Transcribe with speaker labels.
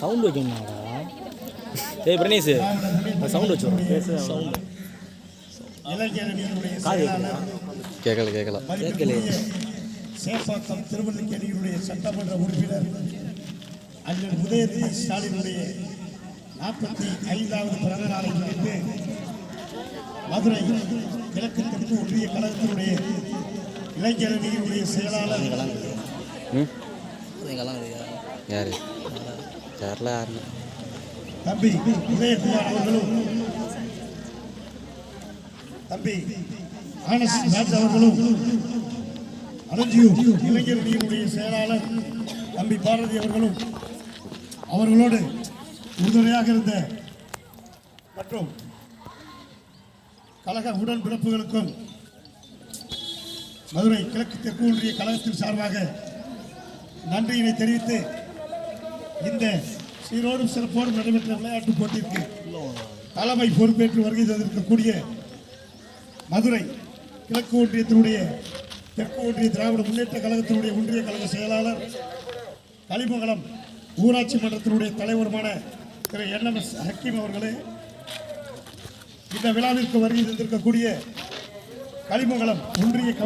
Speaker 1: Sound வைக்கணுமாடா? ஏய் Pranesh, sound வச்சு sound
Speaker 2: கேட்கல
Speaker 1: கேட்கல.
Speaker 3: சேப்பாக்கம் திருவல்லிக்கேணியினுடைய சட்டமன்ற உறுப்பினர் அண்ணன் உதயநிதி ஸ்டாலினுடைய 45வது பிறந்த நாளை முன்னிட்டு மதுரை கிழக்கு தெற்கு ஒன்றிய கழகத்தினுடைய இளைஞரணியினுடைய செயலாளர்
Speaker 2: யாரு தெரியல யாருன்னு
Speaker 3: தம்பி உதயகுமார் அவர்களும் தம்பி ஆனஸ் ராஜ் அவர்களும் அலஞ்சியூர் இளைஞரணியினுடைய செயலாளர் தம்பி பாரதி அவர்களும் அவர்களோடு உறுதுணையாக இருந்த மற்றும் கழக உடன்பிறப்புகளுக்கும் மதுரை கிழக்கு தெற்கு ஒன்றிய கழகத்தின் சார்பாக நன்றியினை தெரிவித்து இந்த சீரோடும் சிறப்போடும் நடைபெற்ற விளையாட்டுப் போட்டிற்கு தலைமை பொறுப்பேற்று வருகை தந்திருக்கக்கூடிய மதுரை கிழக்கு ஒன்றியத்தினுடைய தெற்கு ஒன்றிய திராவிட முன்னேற்ற கழகத்தினுடைய ஒன்றிய கழக செயலாளர் கலிமங்கலம் ஊராட்சி மன்றத்தினுடைய தலைவருமான திரு NMS ஹக்கீம் அவர்களே, இந்த விழாவிற்கு வருகை தந்திருக்கக்கூடிய கலிமங்கலம் ஒன்றிய